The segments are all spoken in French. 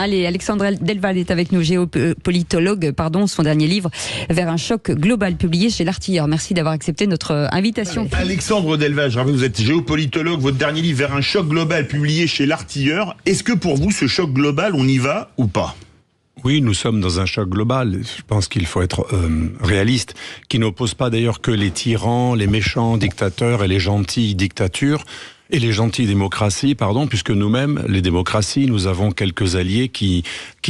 Allez, Alexandre Delval est avec nous, géopolitologue, son dernier livre, Vers un choc global, publié chez l'Artilleur. Merci d'avoir accepté notre invitation. Alexandre Delval, je rappelle, vous êtes géopolitologue, votre dernier livre, Vers un choc global, publié chez l'Artilleur. Est-ce que pour vous, ce choc global, on y va ou pas ? Oui, nous sommes dans un choc global. Je pense qu'il faut être réaliste, qui n'oppose pas d'ailleurs que les tyrans, les méchants dictateurs et les gentilles dictatures. Et les gentilles démocraties, puisque nous-mêmes, les démocraties, nous avons quelques alliés qui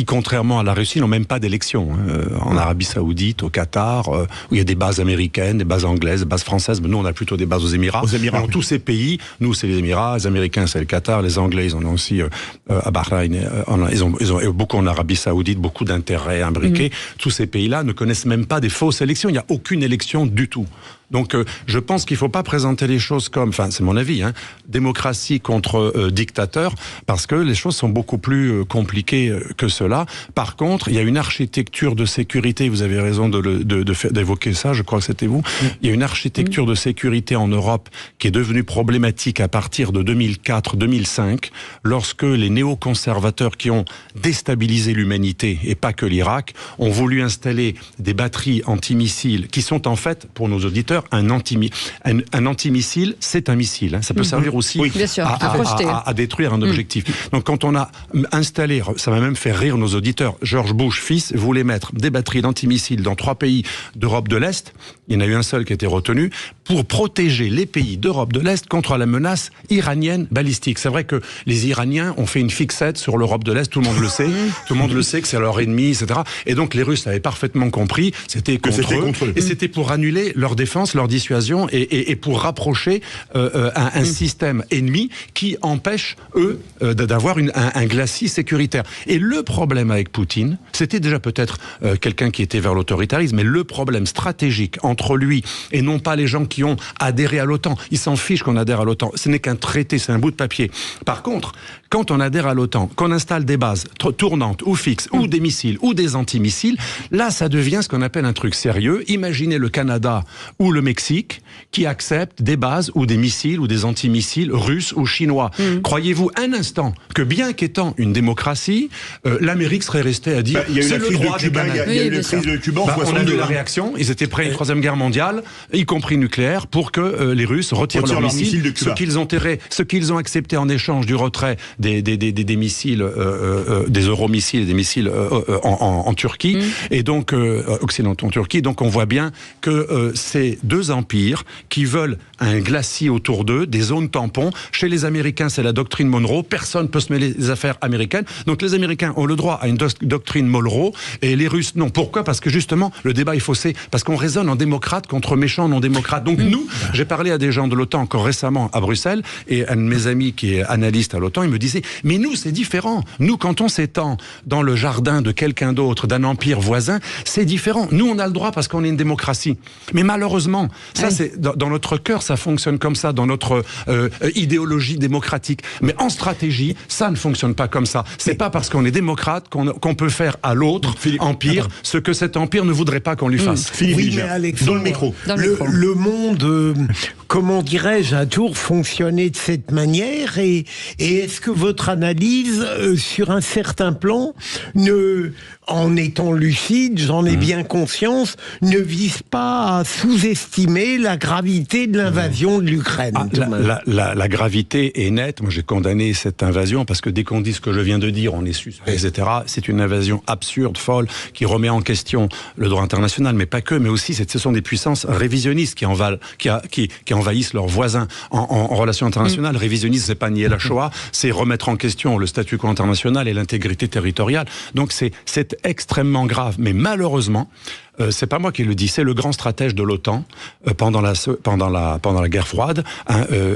contrairement à la Russie, n'ont même pas d'élection. En Arabie Saoudite, au Qatar, où il y a des bases américaines, des bases anglaises, des bases françaises, mais nous on a plutôt des bases aux Émirats. Dans tous ces pays, nous c'est les Émirats, les Américains c'est le Qatar, les Anglais ils en ont aussi à Bahreïn, ils ont beaucoup en Arabie Saoudite, beaucoup d'intérêts imbriqués. Tous ces pays-là ne connaissent même pas des fausses élections, il n'y a aucune élection du tout. Donc je pense qu'il ne faut pas présenter les choses comme, c'est mon avis, démocratie contre dictateur, parce que les choses sont beaucoup plus compliquées que cela. Par contre, il y a une architecture de sécurité, vous avez raison d'évoquer ça, je crois que c'était vous, il y a une architecture de sécurité en Europe qui est devenue problématique à partir de 2004-2005, lorsque les néoconservateurs qui ont déstabilisé l'humanité, et pas que l'Irak, ont voulu installer des batteries antimissiles, qui sont en fait, pour nos auditeurs, un antimissile, c'est un missile. Ça peut servir aussi à détruire un objectif. Donc quand on a installé, ça m'a même fait rire nos auditeurs, George Bush fils voulait mettre des batteries d'antimissiles dans 3 pays d'Europe de l'Est, il y en a eu un seul qui a été retenu, pour protéger les pays d'Europe de l'Est contre la menace iranienne balistique. C'est vrai que les Iraniens ont fait une fixette sur l'Europe de l'Est, tout le monde le sait, tout le monde le sait que c'est leur ennemi, etc. Et donc les Russes avaient parfaitement compris, c'était contre eux, et c'était pour annuler leur défense, leur dissuasion, et pour rapprocher un système ennemi qui empêche, eux, d'avoir un glacis sécuritaire. Et le problème avec Poutine, c'était déjà peut-être quelqu'un qui était vers l'autoritarisme, mais le problème stratégique entre lui et non pas les gens qui ont adhéré à l'OTAN, ils s'en fichent qu'on adhère à l'OTAN, ce n'est qu'un traité, c'est un bout de papier. Par contre, quand on adhère à l'OTAN, qu'on installe des bases tournantes ou fixes, ou des missiles, ou des antimissiles, là ça devient ce qu'on appelle un truc sérieux. Imaginez le Canada ou le Mexique qui acceptent des bases ou des missiles ou des antimissiles russes ou chinois. Croyez-vous un instant que bien qu'étant une démocratie, l'Amérique serait restée à dire c'est le droit des Canadiens. Il y a eu la crise de Cuba en 62. On a vu la réaction, ils étaient prêts à une troisième guerre mondiale, y compris nucléaire, pour que les Russes retirent leurs missiles de Cuba. Ce qu'ils ont accepté en échange du retrait des missiles, des euromissiles et des missiles en Turquie, et donc occidentaux en Turquie. Donc on voit bien que ces deux empires qui veulent un glacis autour d'eux, des zones tampons. Chez les Américains, c'est la doctrine Monroe. Personne ne peut se mêler des affaires américaines. Donc les Américains ont le droit à une doctrine Monroe et les Russes non. Pourquoi ? Parce que justement, le débat est faussé. Parce qu'on raisonne en démocrate contre méchants non-démocrates. Donc nous, j'ai parlé à des gens de l'OTAN encore récemment à Bruxelles, et un de mes amis qui est analyste à l'OTAN, il me disait, mais nous, c'est différent. Nous, quand on s'étend dans le jardin de quelqu'un d'autre, d'un empire voisin, c'est différent. Nous, on a le droit parce qu'on est une démocratie. Mais malheureusement, ça, c'est dans notre cœur, ça fonctionne comme ça, dans notre idéologie démocratique. Mais en stratégie, ça ne fonctionne pas comme ça. C'est pas parce qu'on est démocrate qu'on peut faire à l'autre empire ce que cet empire ne voudrait pas qu'on lui fasse. Oui, mais Alexandre, dans le micro. Le monde, comment dirais-je, a toujours fonctionné de cette manière, et est-ce que votre analyse, sur un certain plan, en étant lucide, j'en ai bien conscience, ne vise pas à sous-estimer la gravité de l'invasion de l'Ukraine? La gravité est nette. Moi, j'ai condamné cette invasion parce que dès qu'on dit ce que je viens de dire, on est suspect, etc. C'est une invasion absurde, folle, qui remet en question le droit international, mais pas que, mais aussi ce sont des puissances révisionnistes qui envahissent leurs voisins en relations internationales. Révisionnisme, c'est pas nier la Shoah, c'est remettre en question le statu quo international et l'intégrité territoriale. Donc c'est extrêmement grave. Mais malheureusement, c'est pas moi qui le dis, c'est le grand stratège de l'OTAN pendant la guerre froide,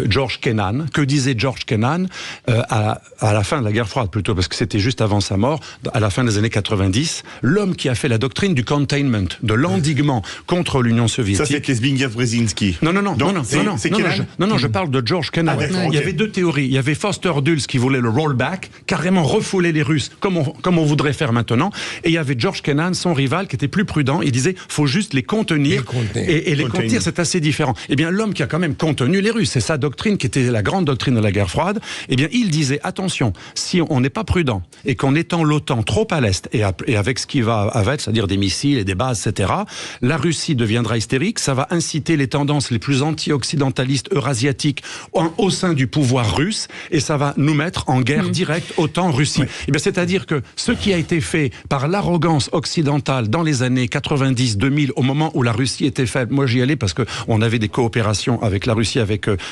George Kennan. Que disait George Kennan à la fin de la guerre froide, plutôt, parce que c'était juste avant sa mort, à la fin des années 90, l'homme qui a fait la doctrine du containment, de l'endiguement contre l'Union soviétique. Ça, c'était Zbigniew-Brzezinski. Non, je parle de George Kennan. Il y avait deux théories. Il y avait Foster Dulles qui voulait le rollback, carrément refouler les Russes, comme on voudrait faire maintenant, et il y avait George Kennan, son rival, qui était plus prudent. il disait faut juste les contenir, et les contenir, c'est assez différent. Eh bien, l'homme qui a quand même contenu les Russes, c'est sa doctrine qui était la grande doctrine de la guerre froide, eh bien, il disait attention, si on n'est pas prudent et qu'on étend l'OTAN trop à l'est et avec ce qui va avec, c'est-à-dire des missiles et des bases, etc., la Russie deviendra hystérique, ça va inciter les tendances les plus anti-occidentalistes eurasiatiques au sein du pouvoir russe, et ça va nous mettre en guerre directe OTAN-Russie. Eh bien, c'est-à-dire que ce qui a été fait par l'arrogance occidentale dans les années 90-2000, au moment où la Russie était faible, moi j'y allais parce que on avait des coopérations avec la Russie,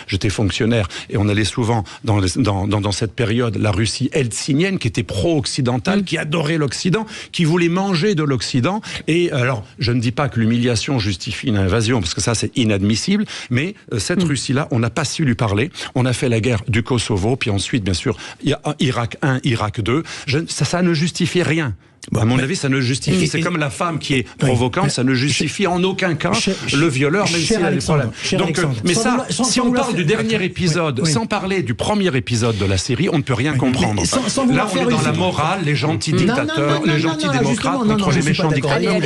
j'étais fonctionnaire, et on allait souvent dans cette période, la Russie helsinkienne, qui était pro-occidentale, qui adorait l'Occident, qui voulait manger de l'Occident. Et alors, je ne dis pas que l'humiliation justifie une invasion, parce que ça c'est inadmissible, mais cette Russie-là, on n'a pas su lui parler. On a fait la guerre du Kosovo, puis ensuite, bien sûr, il y a Irak 1, Irak 2. Ça ne justifie rien. À mon avis, ça ne justifie. C'est comme la femme qui est provocante, ça ne justifie en aucun cas le violeur, même s'il a des problèmes. Donc, mais ça, si on parle du dernier épisode, sans parler du premier épisode de la série, on ne peut rien comprendre. Là, on est dans la morale, les gentils dictateurs, les gentils démocrates contre les méchants dictateurs.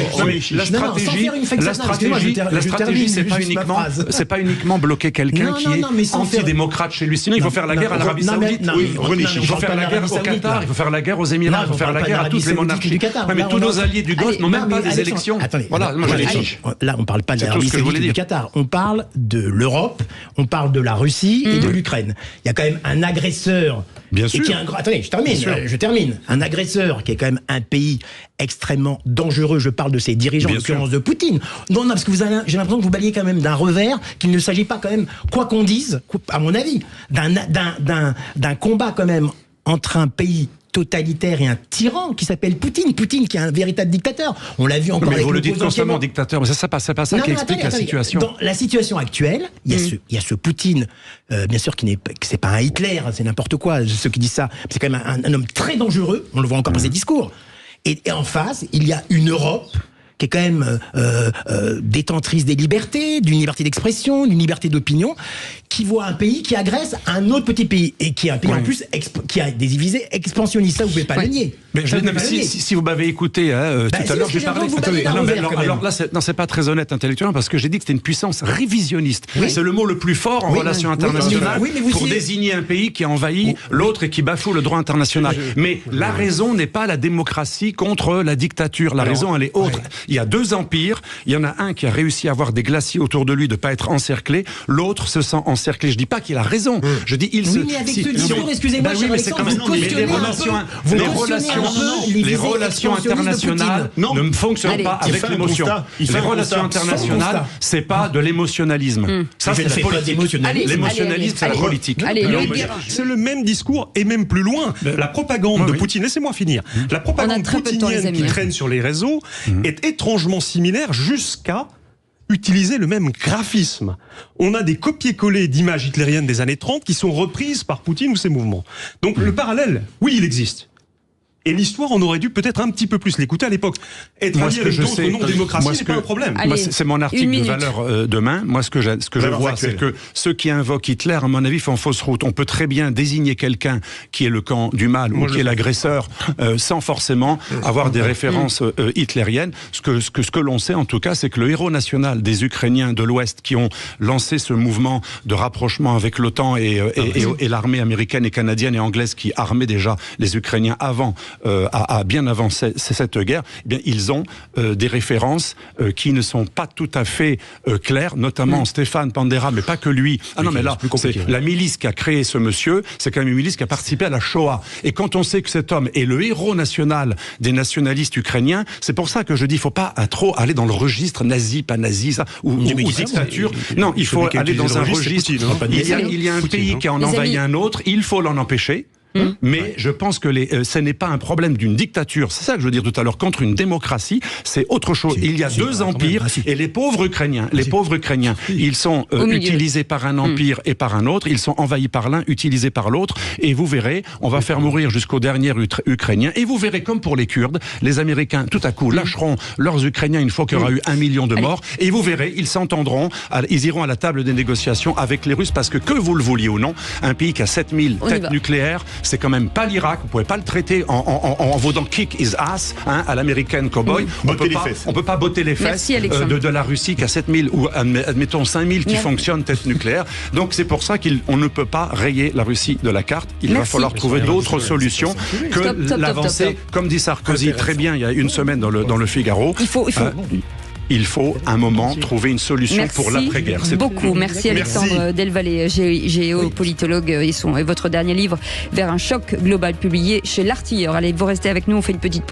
La stratégie, c'est pas uniquement bloquer quelqu'un qui est antidémocrate chez lui. Sinon, il faut faire la guerre à l'Arabie Saoudite. Il faut faire la guerre au Qatar, il faut faire la guerre aux Émirats, il faut faire la guerre à toutes les monarchies. Mais tous nos alliés du Golfe n'ont même pas des élections. Voilà, moi je les fiche. Là, on ne parle pas de l'Arabie Saoudite et du Qatar. On parle de l'Europe, on parle de la Russie et de l'Ukraine. Il y a quand même un agresseur. Bien sûr. Attendez, je termine. Un agresseur qui est quand même un pays extrêmement dangereux. Je parle de ses dirigeants, en l'occurrence de Poutine. Non, parce que j'ai l'impression que vous balayez quand même d'un revers qu'il ne s'agit pas quand même, quoi qu'on dise, à mon avis, d'un combat quand même entre un pays totalitaire et un tyran qui s'appelle Poutine. Poutine qui est un véritable dictateur. On l'a vu encore avec vous le dites constamment, dictateur, mais c'est pas ça qui explique la situation. Dans la situation actuelle, il y a ce Poutine, bien sûr, c'est pas un Hitler, c'est n'importe quoi, ceux qui disent ça. C'est quand même un homme très dangereux, on le voit encore dans ses discours. Et en face, il y a une Europe qui est quand même détentrice des libertés, d'une liberté d'expression, d'une liberté d'opinion, qui voit un pays qui agresse un autre petit pays, et qui est un pays en plus qui a des visées expansionnistes. Ça, vous ne pouvez pas le nier. Mais si vous m'avez écouté tout à l'heure, j'ai parlé. Alors là, c'est pas très honnête intellectuellement, parce que j'ai dit que c'était une puissance révisionniste. C'est le mot le plus fort en relations internationales pour désigner un pays qui envahit l'autre et qui bafoue le droit international. Mais la raison n'est pas la démocratie contre la dictature. La raison, elle est autre. Il y a deux empires. Il y en a un qui a réussi à avoir des glaciers autour de lui, de ne pas être encerclé. L'autre se sent encerclé. Je dis pas qu'il a raison. Je dis il se. Mais avec ce discours, excusez-moi, mais c'est comme les relations internationales ne fonctionnent pas avec l'émotion. Les relations internationales, c'est pas de l'émotionnalisme. Ça, c'est la politique. L'émotionnalisme, c'est la politique. C'est le même discours et même plus loin. La propagande de Poutine, laissez-moi finir. La propagande poutinienne qui traîne sur les réseaux est étrangement similaire jusqu'à utiliser le même graphisme. On a des copier-coller d'images hitlériennes des années 30 qui sont reprises par Poutine ou ses mouvements. Donc le parallèle, oui, il existe. Et l'histoire, on aurait dû peut-être un petit peu plus l'écouter à l'époque. Être allié avec d'autres non-démocraties n'est pas un problème. C'est mon article de valeur demain. Moi, ce que je vois, c'est que ceux qui invoquent Hitler, à mon avis, font fausse route. On peut très bien désigner quelqu'un qui est le camp du mal ou qui est l'agresseur sans forcément avoir des références hitlériennes. Ce que l'on sait, en tout cas, c'est que le héros national des Ukrainiens de l'Ouest qui ont lancé ce mouvement de rapprochement avec l'OTAN et l'armée américaine et canadienne et anglaise qui armait déjà les Ukrainiens bien avant cette guerre, eh bien, ils ont des références qui ne sont pas tout à fait claires, notamment Stéphane Bandera, mais pas que lui. Ah non, mais là, c'est la milice qui a créé ce monsieur, c'est quand même une milice qui a participé à la Shoah. Et quand on sait que cet homme est le héros national des nationalistes ukrainiens, c'est pour ça que je dis, il ne faut pas trop aller dans le registre nazi, pas nazi, ça, ou dictature. Non, il faut aller dans un registre. Il y a un pays qui en envahit un autre, il faut l'en empêcher. Mais je pense que ce n'est pas un problème d'une dictature, c'est ça que je veux dire tout à l'heure, contre une démocratie, c'est autre chose. Il y a deux empires, et les pauvres Ukrainiens, ils sont utilisés par un empire et par un autre, ils sont envahis par l'un, utilisés par l'autre, et vous verrez, on va faire mourir jusqu'au dernier Ukrainien, et vous verrez comme pour les Kurdes, les Américains tout à coup lâcheront leurs Ukrainiens une fois qu'il y aura eu 1 million de morts, et vous verrez, ils s'entendront, ils iront à la table des négociations avec les Russes, parce que vous le vouliez ou non, un pays qui a 7000 têtes nucléaires, c'est quand même pas l'Irak. Vous pouvez pas le traiter en vaudant kick his ass, hein, à l'américaine cowboy. On peut pas botter les fesses de la Russie qui a 7000 ou admettons 5000 qui fonctionnent tête nucléaire. Donc c'est pour ça qu'on ne peut pas rayer la Russie de la carte. Il va falloir trouver d'autres solutions que l'avancée, comme dit Sarkozy très bien il y a une semaine dans le Figaro. Il faut un moment trouver une solution pour l'après-guerre. Beaucoup. Merci Alexandre Delvalle, géopolitologue, et votre dernier livre, Vers un choc global, publié chez l'Artilleur. Allez, vous restez avec nous, on fait une petite pause.